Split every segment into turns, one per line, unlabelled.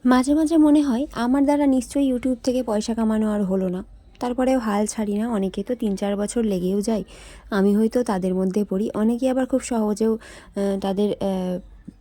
মাঝে মাঝে মনে হয় আমার দ্বারা নিশ্চয়ই ইউটিউব থেকে পয়সা কামানো আর হলো না। তারপরেও হাল ছাড়ি না। অনেকে তো 3-4 বছর লেগেও যায়, আমি হয়তো তাদের মধ্যে পড়ি। অনেকে আবার খুব সহজেও তাদের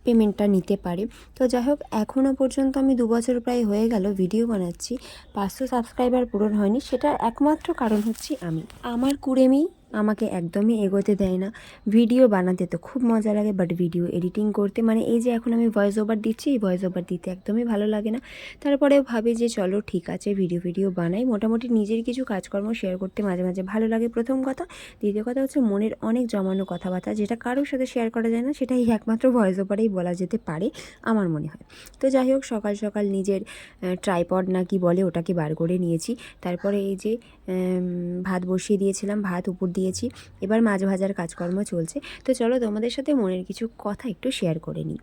পেমেন্টটা নিতে পারে। তো যাই হোক, এখনও পর্যন্ত আমি 2 বছর প্রায় হয়ে গেল ভিডিও বানাচ্ছি, 500 সাবস্ক্রাইবার পূরণ হয়নি। সেটার একমাত্র কারণ হচ্ছি আমি। আমার কুড়েমি আমাকে একদমই এগোতে দেয় না। ভিডিও বানাতে তো খুব মজা লাগে, বাট ভিডিও এডিটিং করতে, মানে এই যে এখন আমি ভয়েস ওভার দিচ্ছি, এই ভয়েস ওভার দিতে একদমই ভালো লাগে না। তারপরেও ভাবি যে চলো ঠিক আছে, ভিডিও বানাই। মোটামুটি নিজের কিছু কাজকর্ম শেয়ার করতে মাঝে মাঝে ভালো লাগে, প্রথম কথা। দ্বিতীয় কথা হচ্ছে মনের অনেক জমানো কথাবার্তা যেটা কারোর সাথে শেয়ার করা যায় না, সেটাই একমাত্র ভয়েস ওভারেই বলা যেতে পারে আমার মনে হয়। তো যাই হোক, সকাল সকাল নিজের ট্রাইপড না কি বলে ওটাকে বার করে নিয়েছি। তারপরে এই যে ভাত বসিয়ে দিয়েছিলাম, ভাত উপর দিয়েছি। এবার মাছ ভাজার কাজকর্ম চলছে। তো চলো তোমাদের সাথে মনের কিছু কথা একটু শেয়ার করে নিই।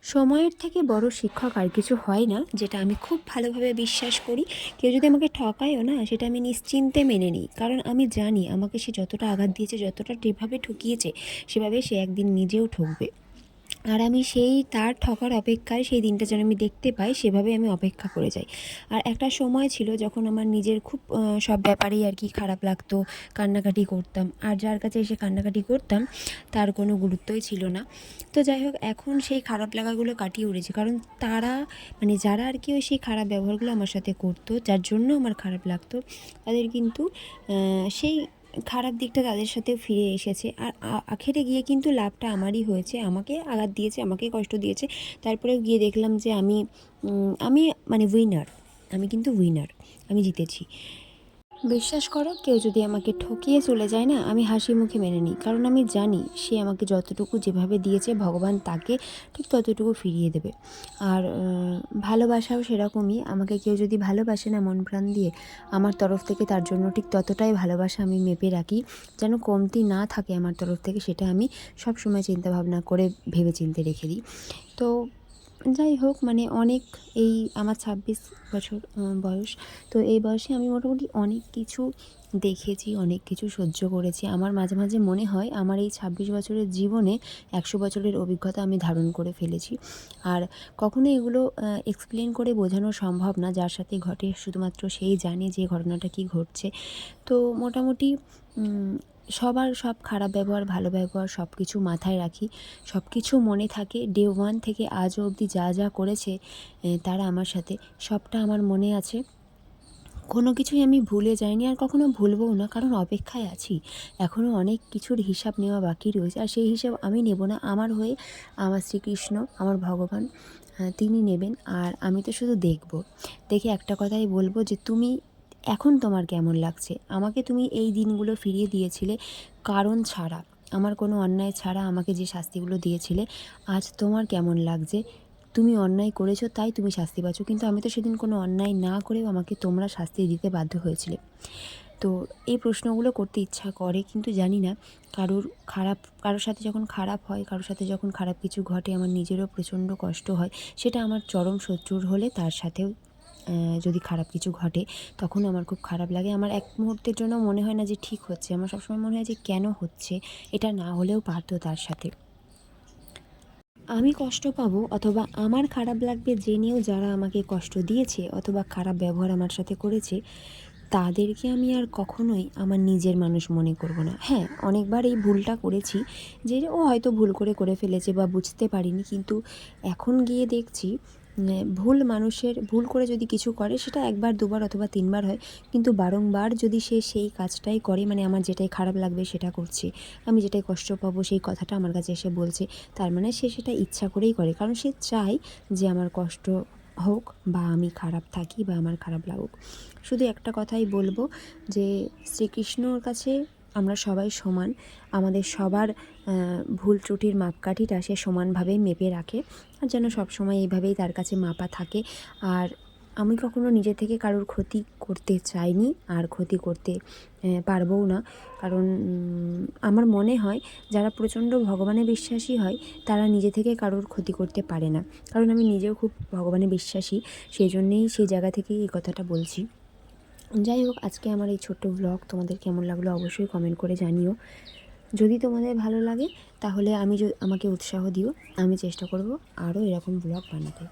সময়ের থেকে বড় শিক্ষক আর কিছু হয় না, যেটা আমি খুব ভালোভাবে বিশ্বাস করি। কেউ যদি আমাকে ঠকায়ও না, সেটা আমি নিশ্চিন্তে মেনে নিই, কারণ আমি জানি আমাকে সে যতটা আঘাত দিয়েছে, যতটা যেভাবে ঠকিয়েছে, সেভাবে সে একদিন নিজেও ঠকবে। আর আমি সেই তার ঠকার অপেক্ষায় সেই দিনটা যেন আমি দেখতে পাই, সেভাবে আমি অপেক্ষা করে যাই। আর একটা সময় ছিল যখন আমার নিজের খুব সব ব্যাপারেই আর কি খারাপ লাগতো, কান্নাকাটি করতাম। আর যার কাছে এসে কান্নাকাটি করতাম তার কোনো গুরুত্বই ছিল না। তো যাই হোক, এখন সেই খারাপ লাগাগুলো কাটিয়ে উঠেছি, কারণ তারা, মানে যারা আর কি ওই সেই খারাপ ব্যবহারগুলো আমার সাথে করতো, যার জন্য আমার খারাপ লাগতো, তাদের কিন্তু সেই খারাপ দিকটা তাদের সাথেও ফিরে এসেছে। আর আখেরে গিয়ে কিন্তু লাভটা আমারই হয়েছে। আমাকে আঘাত দিয়েছে, আমাকে কষ্ট দিয়েছে, তারপরেও গিয়ে দেখলাম যে আমি মানে উইনার। আমি কিন্তু উইনার, আমি জিতেছি। বিশ্বাস করো, কেউ যদি আমাকে ঠকিয়ে চলে যায় না, আমি হাসি মুখে মেনে নিই, কারণ আমি জানি সে আমাকে যতটুকু যেভাবে দিয়েছে, ভগবান তাকে ঠিক ততটুকু ফিরিয়ে দেবে। আর ভালোবাসাও সেরকমই। আমাকে কেউ যদি ভালোবাসে না মন প্রাণ দিয়ে, আমার তরফ থেকে তার জন্য ঠিক ততটাই ভালোবাসা আমি মেপে রাখি, যেন কমতি না থাকে আমার তরফ থেকে। সেটা আমি সব সময় চিন্তা ভাবনা করে ভেবে চিন্তে রেখে দিই। তো যাই হোক, মানে অনেক, এই আমার 26 বছর বয়স। তো এই বয়সে আমি মোটামুটি অনেক কিছু দেখেছি, অনেক কিছু সহ্য করেছি। আমার মাঝে মাঝে মনে হয় আমার এই 26 বছরের জীবনে 100 বছরের অভিজ্ঞতা আমি ধারণ করে ফেলেছি। আর কখনো এগুলো এক্সপ্লেন করে বোঝানো সম্ভব না। যার সাথে ঘটে শুধুমাত্র সেই জানে যে ঘটনাটা কী ঘটছে। তো মোটামুটি সবার সব খারাপ ব্যবহার, ভালো ব্যবহার সব কিছু মাথায় রাখি, সব কিছু মনে থাকে। ডে 1 থেকে আজও অবধি যা যা করেছে তারা আমার সাথে, সবটা আমার মনে আছে। কোনো কিছুই আমি ভুলে যাইনি, আর কখনো ভুলবও না, কারণ অপেক্ষায় আছি। এখনও অনেক কিছুর হিসাব নেওয়া বাকি রয়েছে, আর সেই হিসাব আমি নেব না, আমার হয়ে আমার শ্রীকৃষ্ণ, আমার ভগবান, তিনি নেবেন। আর আমি তো শুধু দেখব। দেখে একটা কথাই বলবো যে তুমি এখন তোমার কেমন লাগছে? আমাকে তুমি এই দিনগুলো ফিরিয়ে দিয়েছিলে কারণ ছাড়া, আমার কোনো অন্যায় ছাড়া আমাকে যে শাস্তিগুলো দিয়েছিলে, আজ তোমার কেমন লাগছে? তুমি অন্যায় করেছো তাই তুমি শাস্তি পাচ্ছ, কিন্তু আমি তো সেদিন কোনো অন্যায় না করেও আমাকে তোমরা শাস্তি দিতে বাধ্য হয়েছিলে। তো এই প্রশ্নগুলো করতে ইচ্ছা করে, কিন্তু জানি না, কারোর সাথে যখন খারাপ হয়, কারোর সাথে যখন খারাপ কিছু ঘটে, আমার নিজেরও প্রচণ্ড কষ্ট হয়। সেটা আমার চরম শত্রুর হলে তার সাথেও যদি খারাপ কিছু ঘটে, তখন আমার খুব খারাপ লাগে। আমার এক মুহূর্তের জন্য মনে হয় না যে ঠিক হচ্ছে, আমার সবসময় মনে হয় যে কেন হচ্ছে, এটা না হলেও পারতো তার সাথে। আমি কষ্ট পাবো অথবা আমার খারাপ লাগবে জেনেও যারা আমাকে কষ্ট দিয়েছে অথবা খারাপ ব্যবহার আমার সাথে করেছে, তাদেরকে আমি আর কখনোই আমার নিজের মানুষ মনে করব না। হ্যাঁ, অনেকবার এই ভুলটা করেছি, যে ও হয়তো ভুল করে ফেলেছে বা বুঝতে পারিনি, কিন্তু এখন গিয়ে দেখছি ভুল মানুষের, ভুল করে যদি কিছু করে সেটা একবার দুবার অথবা তিনবার হয়, কিন্তু বারংবার যদি সে সেই কাজটাই করে, মানে আমার যেটাই খারাপ লাগবে সেটা করছে, আমি যেটাই কষ্ট পাবো সেই কথাটা আমার কাছে এসে বলছে, তার মানে সে সেটা ইচ্ছা করেই করে, কারণ সে চায় যে আমার কষ্ট হোক বা আমি খারাপ থাকি বা আমার খারাপ লাগুক। শুধু একটা কথাই বলবো যে শ্রীকৃষ্ণর কাছে আমরা সবাই সমান। আমাদের সবার ভুল ত্রুটির মাপকাঠিটা সে সমানভাবেই মেপে রাখে, আর যেন সবসময় এইভাবেই তার কাছে মাপা থাকে। আর আমি কখনো নিজে থেকে কারোর ক্ষতি করতে চাইনি, আর ক্ষতি করতে পারবও না, কারণ আমার মনে হয় যারা প্রচণ্ড ভগবানে বিশ্বাসী হয় তারা নিজে থেকে কারোর ক্ষতি করতে পারে না, কারণ আমি নিজেও খুব ভগবানে বিশ্বাসী, সেই জন্যেই সেই জায়গা থেকেই এই কথাটা বলছি। যাই হোক, আজকে আমার এই ছোট্ট ব্লগ তোমাদের কেমন লাগলো অবশ্যই কমেন্ট করে জানিও। যদি তোমাদের ভালো লাগে তাহলে আমাকে উৎসাহ দিও, আমি চেষ্টা করব আরও এরকম ব্লগ বানাতে।